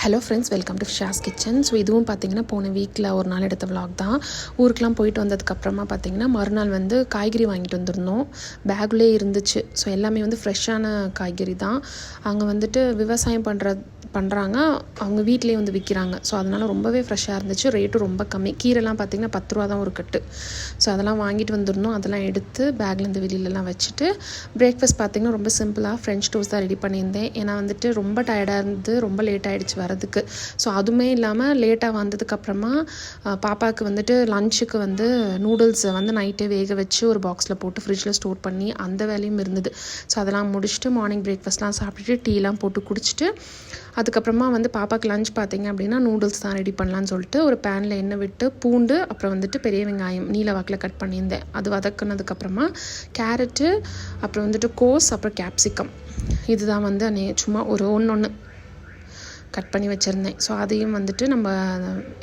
Hello friends, welcome to Shaz kitchen. So இதுவும் பார்த்திங்கன்னா போன வீக்கில் ஒரு நாள் எடுத்த விலாக் தான். ஊருக்கெலாம் போயிட்டு வந்ததுக்கப்புறமா பார்த்திங்கன்னா மறுநாள் வந்து காய்கறி வாங்கிட்டு வந்திருந்தோம். பேக்லேயே இருந்துச்சு. ஸோ எல்லாமே வந்து ஃப்ரெஷ்ஷான காய்கறி தான். அங்கே வந்துட்டு விவசாயம் பண்ணுறாங்க, அவங்க வீட்டிலே வந்து விற்கிறாங்க. ஸோ அதனால் ரொம்பவே ஃப்ரெஷ்ஷாக இருந்துச்சு. ரேட்டும் ரொம்ப கம்மி. கீரைலாம் பார்த்திங்கன்னா 10 ரூபா தான் ஒரு கட்டு. ஸோ அதெல்லாம் வாங்கிட்டு வந்துருந்தோம். அதெல்லாம் எடுத்து பேக்லேருந்து வெளியிலலாம் வச்சுட்டு பிரேக்ஃபாஸ்ட் பார்த்திங்கன்னா ரொம்ப சிம்பிளாக ஃப்ரெஞ்ச் டோஸ்ட் தான் ரெடி பண்ணியிருந்தேன். ஏன்னா வந்துட்டு ரொம்ப டயர்டாக இருந்து ரொம்ப லேட் ஆகிடுச்சு வரதுக்கு. ஸோ அதுவுமே இல்லாமல் லேட்டாக வந்ததுக்கப்புறமா பாப்பாவுக்கு வந்துட்டு லஞ்சுக்கு வந்து நூடுல்ஸை வந்து நைட்டே வேக வச்சு ஒரு பாக்ஸில் போட்டு ஃப்ரிட்ஜில் ஸ்டோர் பண்ணி அந்த வேலையும் இருந்தது. ஸோ அதெல்லாம் முடிச்சுட்டு மார்னிங் பிரேக்ஃபாஸ்ட்லாம் சாப்பிட்டுட்டு டீலாம் போட்டு குடிச்சிட்டு அதுக்கப்புறமா வந்து பாப்பாவுக்கு லஞ்ச் பார்த்திங்க அப்படின்னா நூடுல்ஸ் தான் ரெடி பண்ணலான்னு சொல்லிட்டு ஒரு பேனில் எண்ணெய் விட்டு பூண்டு அப்புறம் வந்துட்டு பெரிய வெங்காயம் நீல வாக்கில் கட் பண்ணியிருந்தேன். அது வதக்குனதுக்கப்புறமா கேரட்டு அப்புறம் வந்துட்டு கோஸ் அப்புறம் கேப்சிகம் இதுதான் வந்து சும்மா ஒரு ஒன்று கட் பண்ணி வச்சுருந்தேன். ஸோ அதையும் வந்துட்டு நம்ம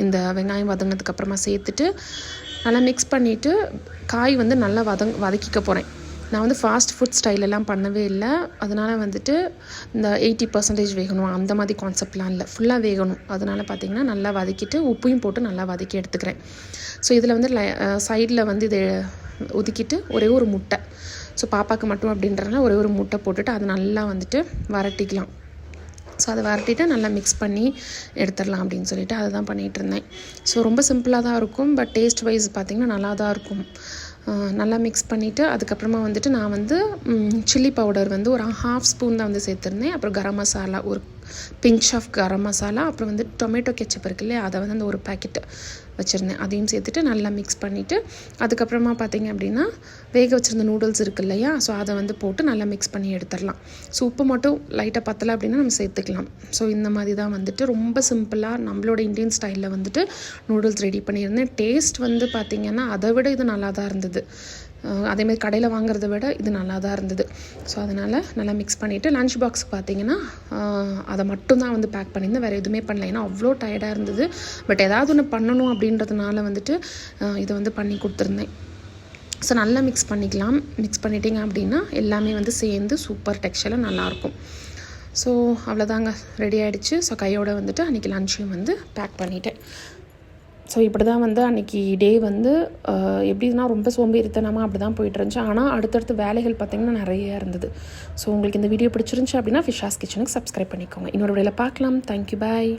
இந்த வெங்காயம் வதங்கினதுக்கப்புறமா சேர்த்துட்டு நல்லா மிக்ஸ் பண்ணிவிட்டு காய் வந்து நல்லா வதக்கிக்க போகிறேன். நான் வந்து ஃபாஸ்ட் ஃபுட் ஸ்டைலெல்லாம் பண்ணவே இல்லை. அதனால் வந்துட்டு இந்த 80% வேகணும் அந்த மாதிரி கான்செப்ட்லாம் இல்லை, ஃபுல்லாக வேகணும். அதனால் பார்த்திங்கன்னா நல்லா வதக்கிட்டு உப்பையும் போட்டு நல்லா வதக்கி எடுத்துக்கிறேன். ஸோ இதில் வந்து சைடில் வந்து இதை ஒதுக்கிட்டு ஒரே ஒரு முட்டை, ஸோ பாப்பாவுக்கு மட்டும் அப்படின்றதுனால ஒரே ஒரு முட்டை போட்டுட்டு அதை நல்லா வந்துட்டு வரட்டிக்கலாம். ஸோ அதை வரட்டிட்டு நல்லா மிக்ஸ் பண்ணி எடுத்துடலாம் அப்படின்னு சொல்லிட்டு அதை தான் பண்ணிகிட்டு இருந்தேன். ஸோ ரொம்ப சிம்பிளாக தான் இருக்கும், பட் டேஸ்ட் வைஸ் பார்த்திங்கன்னா நல்லா தான் இருக்கும். நல்லா மிக்ஸ் பண்ணிவிட்டு அதுக்கப்புறமா வந்துட்டு நான் வந்து சில்லி பவுடர் வந்து ஒரு 1/2 ஸ்பூன் தான் வந்து சேர்த்துருந்தேன். அப்புறம் கரம் மசாலா ஒரு பிஞ்ச் ஆஃப் கரம் மசாலா, அப்புறம் வந்து டொமேட்டோ கெச்சப் இருக்கு இல்லையா, அதை வந்து அந்த ஒரு பேக்கெட்டு வச்சுருந்தேன். அதையும் சேர்த்துட்டு நல்லா மிக்ஸ் பண்ணிவிட்டு அதுக்கப்புறமா பார்த்திங்க அப்படின்னா வேக வச்சுருந்த நூடுல்ஸ் இருக்குது இல்லையா, ஸோ அதை வந்து போட்டு நல்லா மிக்ஸ் பண்ணி எடுத்துடலாம். ஸோ உப்பு மட்டும் லைட்டாக பத்தலை அப்படின்னா நம்ம சேர்த்துக்கலாம். ஸோ இந்த மாதிரி தான் வந்துட்டு ரொம்ப சிம்பிளாக நம்மளோட இந்தியன் ஸ்டைலில் வந்துட்டு நூடுல்ஸ் ரெடி பண்ணியிருந்தேன். டேஸ்ட் வந்து பார்த்திங்கன்னா அதை விட இது நல்லா தான் இருந்தது. அதேமாதிரி கடையில் வாங்குறத விட இது நல்லா தான் இருந்தது. ஸோ அதனால் நல்லா மிக்ஸ் பண்ணிவிட்டு லஞ்ச் பாக்ஸ் பார்த்திங்கன்னா அதை மட்டும்தான் வந்து பேக் பண்ணியிருந்தேன், வேறு எதுவுமே பண்ணல. ஏன்னா அவ்வளோ டயர்டாக இருந்தது. பட் ஏதாவது ஒன்று பண்ணணும் அப்படின்றதுனால வந்துட்டு இதை வந்து பண்ணி கொடுத்துருந்தேன். ஸோ நல்லா மிக்ஸ் பண்ணிக்கலாம். மிக்ஸ் பண்ணிட்டீங்க அப்படின்னா எல்லாமே வந்து சேர்ந்து சூப்பர் டெக்ஸ்சரில் நல்லாயிருக்கும். ஸோ அவ்வளோதாங்க, ரெடி ஆகிடுச்சு. ஸோ கையோடு வந்துட்டு அன்றைக்கி லன்ச்சையும் வந்து பேக் பண்ணிவிட்டேன். ஸோ இப்படி தான் வந்து அன்றைக்கி டே வந்து எப்படின்னா ரொம்ப சோம்பேறித்தனமாக அப்படி தான் போயிட்டுருந்துச்சு. ஆனால் அடுத்தடுத்து வேலைகள் பார்த்திங்கன்னா நிறைய இருந்தது. ஸோ உங்களுக்கு இந்த வீடியோ பிடிச்சிருந்துச்சு அப்படின்னா ஷாஸ் கிச்சனுக்கு சப்ஸ்கிரைப் பண்ணிக்கோங்க. இன்னொரு வீடியோவில் பார்க்கலாம். தேங்க்யூ, பாய்.